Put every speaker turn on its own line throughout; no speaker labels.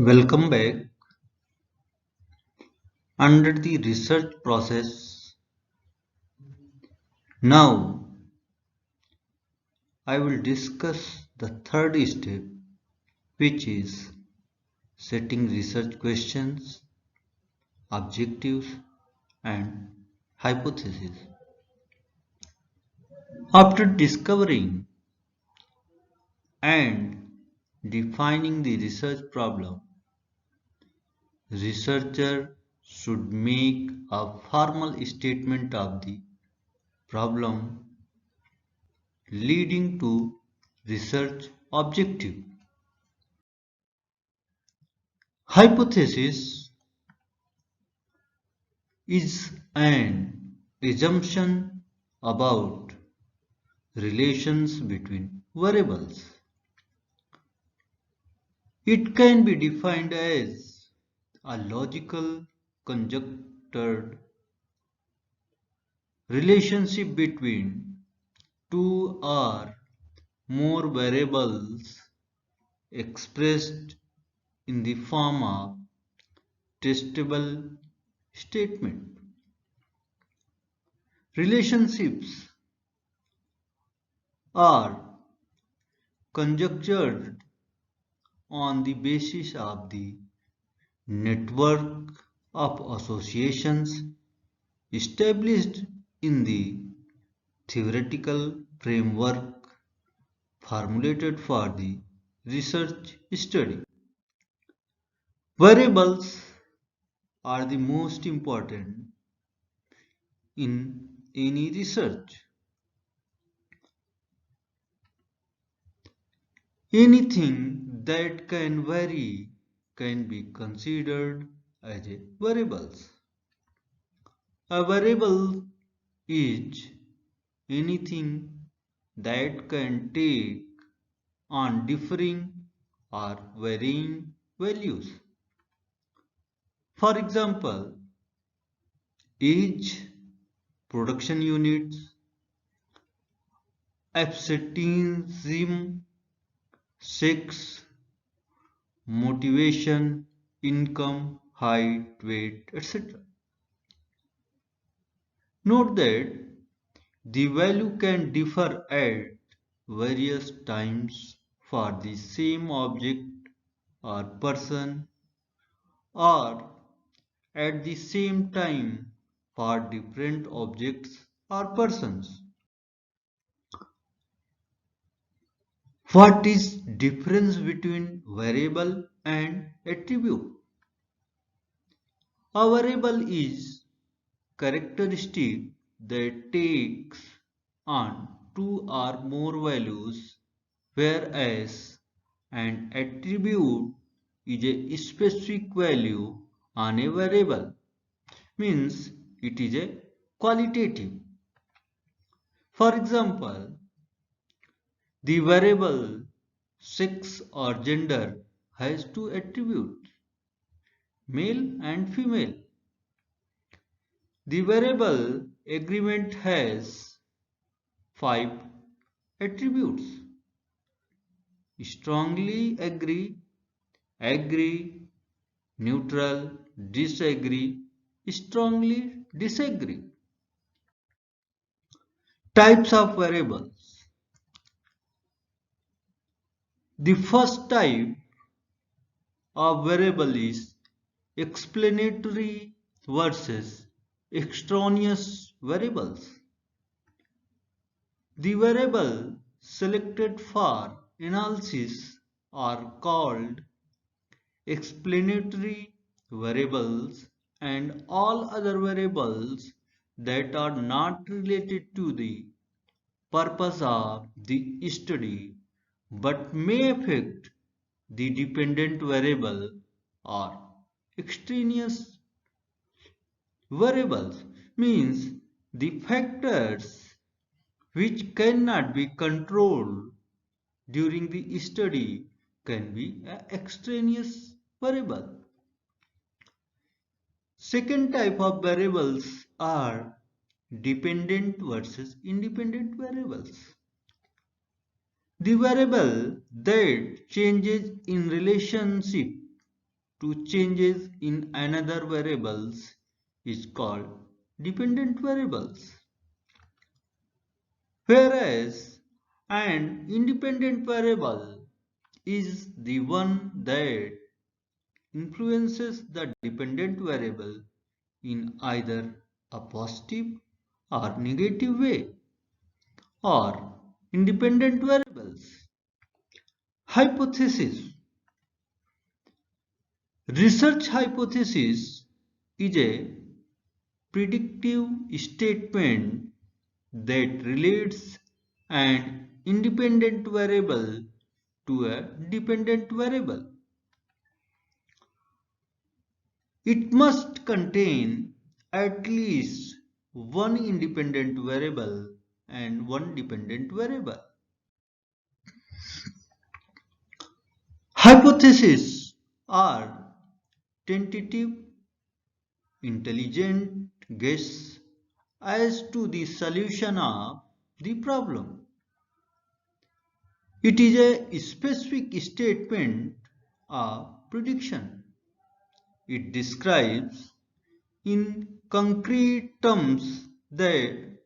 Welcome back. Under the research process, now I will discuss the third step, which is setting research questions, objectives, and hypotheses. After discovering and defining the research problem, researcher should make a formal statement of the problem leading to research objective. Hypothesis is an assumption about relations between variables. It can be defined as a logical conjectured relationship between two or more variables expressed in the form of testable statement. Relationships are conjectured on the basis of the network of associations established in the theoretical framework formulated for the research study. Variables are the most important in any research. Anything that can vary can be considered as a variables. A variable is anything that can take on differing or varying values. For example, age, production units, absenteeism, sex, motivation, income, height, weight, etc. Note that the value can differ at various times for the same object or person, or at the same time for different objects or persons. What is difference between variable and attribute? A variable is characteristic that takes on two or more values, whereas an attribute is a specific value on a variable, means it is a qualitative. For example, the variable sex or gender has two attributes, male and female. The variable agreement has five attributes: strongly agree, agree, neutral, disagree, strongly disagree. Types of variables. The first type of variable is explanatory versus extraneous variables. The variable selected for analysis are called explanatory variables, and all other variables that are not related to the purpose of the study but may affect the dependent variable or extraneous variables, means the factors which cannot be controlled during the study can be an extraneous variable. Second type of variables are dependent versus independent variables. The variable that changes in relationship to changes in another variables is called dependent variables. Whereas an independent variable is the one that influences the dependent variable in either a positive or negative way, or independent variables. Hypothesis. Research hypothesis is a predictive statement that relates an independent variable to a dependent variable. It must contain at least one independent variable and one dependent variable. Hypotheses are tentative, intelligent guess as to the solution of the problem. It is a specific statement of prediction. It describes in concrete terms that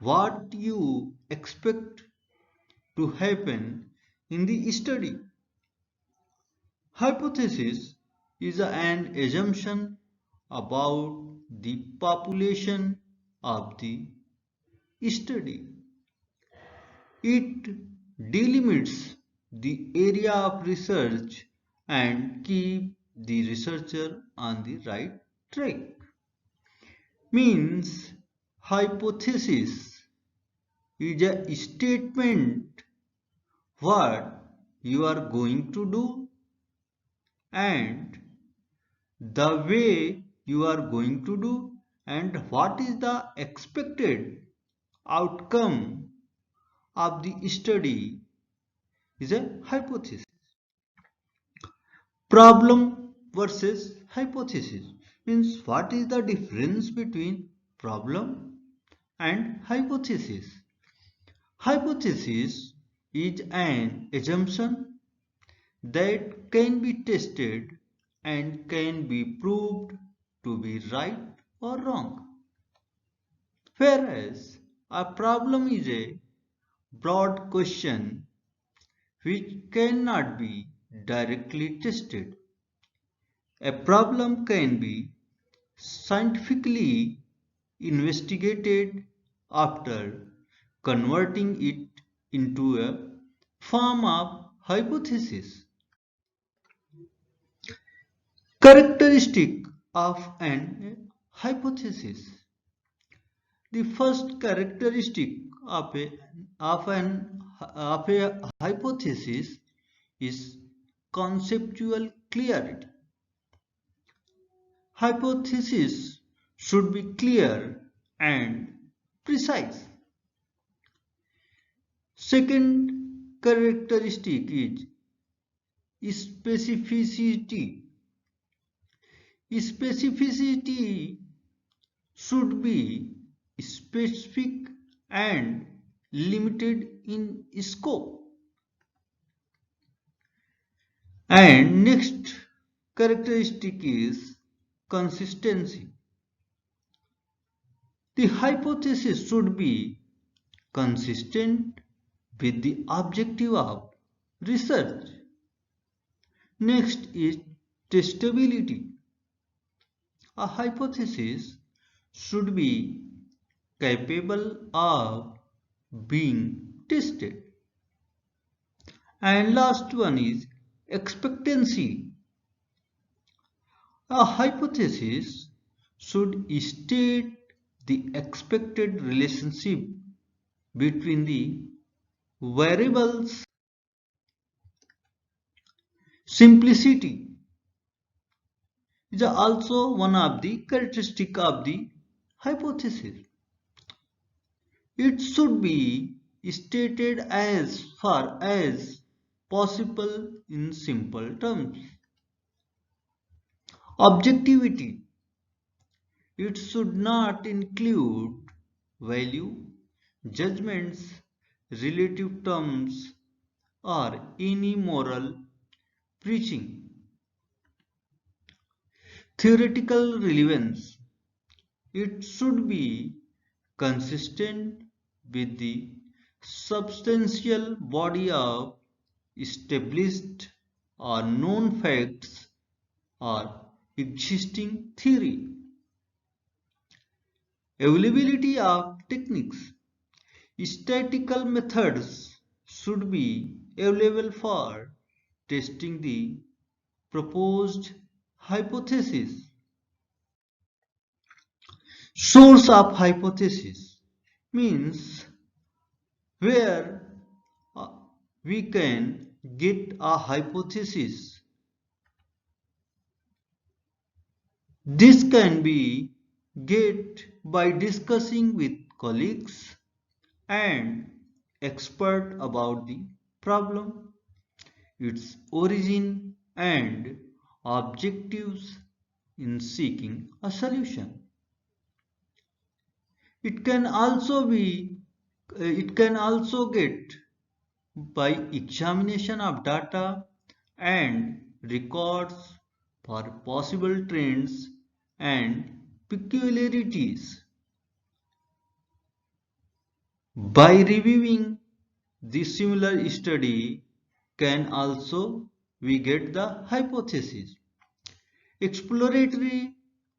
what you expect to happen in the study. Hypothesis is an assumption about the population of the study. It delimits the area of research and keeps the researcher on the right track. Means hypothesis is a statement what you are going to do and the way you are going to do and what is the expected outcome of the study is a hypothesis. Problem versus hypothesis means what is the difference between problem and hypothesis. Hypothesis is an assumption that can be tested and can be proved to be right or wrong. Whereas a problem is a broad question which cannot be directly tested. A problem can be scientifically investigated after converting it into a form of hypothesis. Characteristic of an hypothesis. The first characteristic of a hypothesis is conceptual clarity. Hypothesis should be clear and precise. Second characteristic is specificity. Specificity should be specific and limited in scope. And next characteristic is consistency. The hypothesis should be consistent with the objective of research. Next is testability. A hypothesis should be capable of being tested. And last one is expectancy. A hypothesis should state the expected relationship between the variables. Simplicity is also one of the characteristics of the hypothesis. It should be stated as far as possible in simple terms. Objectivity. It should not include value, judgments, relative terms, or any moral preaching. theoretical relevance. It should be consistent with the substantial body of established or known facts or existing theory. Availability of techniques. Statistical methods should be available for testing the proposed hypothesis. Source of hypothesis means where uh, we can get a hypothesis. This can be get by discussing with colleagues and expert about the problem, its origin and objectives in seeking a solution. It can also get by examination of data and records for possible trends and peculiarities. By reviewing the similar study can also we get the hypothesis. Exploratory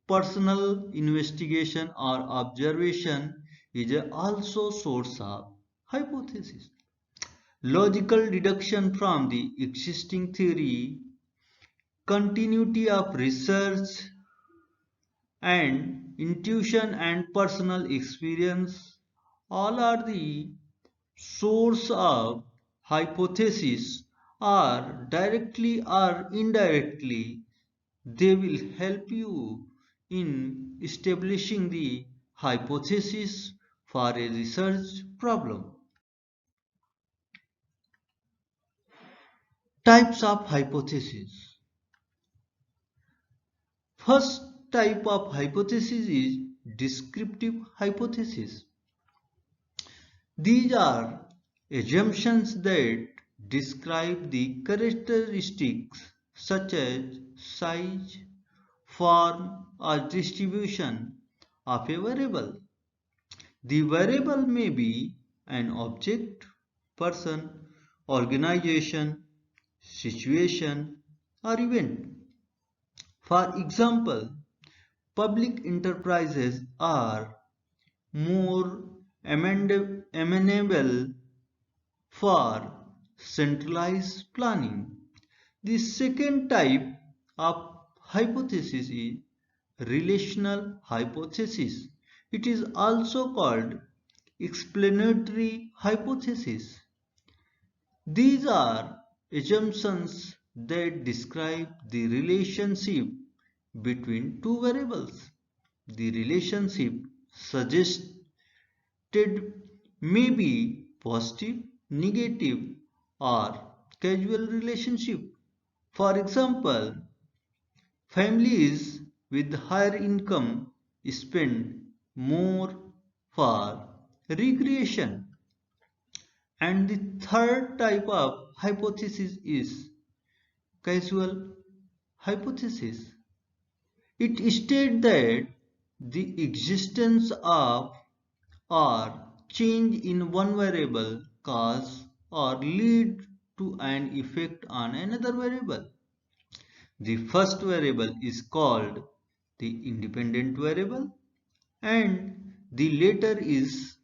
personal investigation or observation is also source of hypothesis. Logical deduction from the existing theory, continuity of research, and intuition and personal experience all are the source of hypothesis, or directly or indirectly they will help you in establishing the hypothesis for a research problem. Types of hypothesis. First type of hypothesis is descriptive hypothesis. These are assumptions that describe the characteristics such as size, form, or distribution of a variable. The variable may be an object, person, organization, situation, or event. For example, public enterprises are more amenable for centralized planning. The second type of hypothesis is relational hypothesis. It is also called explanatory hypothesis. These are assumptions that describe the relationship between two variables. The relationship suggested may be positive, negative, or causal relationship. For example, families with higher income spend more for recreation. And the third type of hypothesis is causal hypothesis. It states that the existence of or change in one variable cause or lead to an effect on another variable. The first variable is called the independent variable and the later is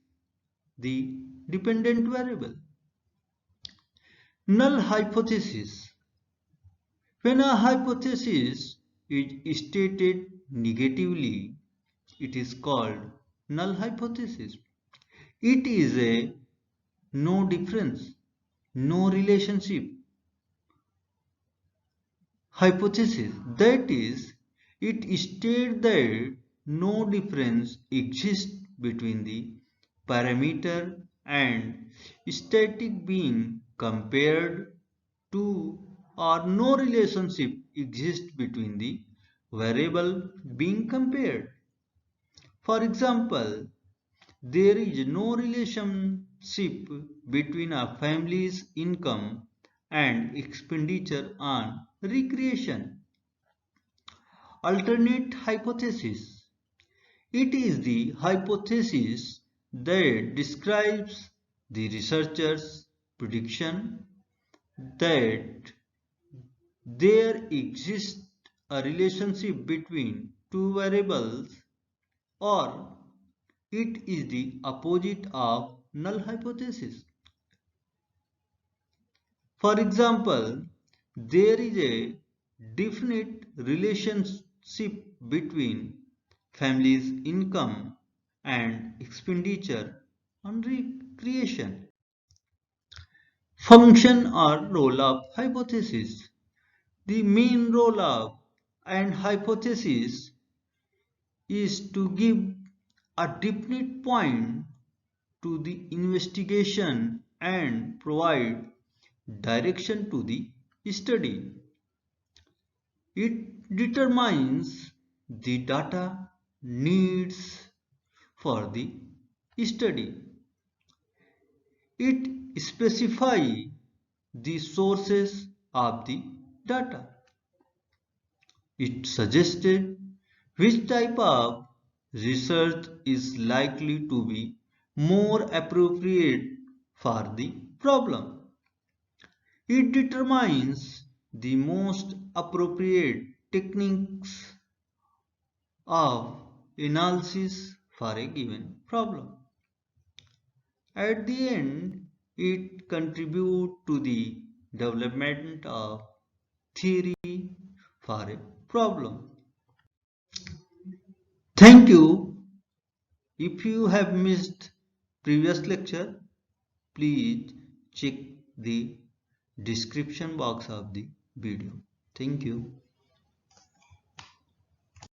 the dependent variable. Null hypothesis. When a hypothesis is stated negatively, it is called null hypothesis. It is a no difference, no relationship hypothesis. That is, it states that no difference exists between the parameter and static being compared to, or no relationship exists between the variable being compared. For example, there is no relationship between a family's income and expenditure on recreation. alternate hypothesis. It is the hypothesis that describes the researcher's prediction that there exists a relationship between two variables, or it is the opposite of null hypothesis. For example, there is a definite relationship between family's income and expenditure on recreation. Function or roll-up hypothesis. The main roll-up and hypothesis is to give a definite point to the investigation and provide direction to the study. It determines the data needs for the study. It specifies the sources of the data. It suggested which type of research is likely to be more appropriate for the problem. It determines the most appropriate techniques of analysis for a given problem. At the end, it contributes to the development of theory for a problem. Thank you. If you have missed previous lecture, please check the description box of the video. Thank you.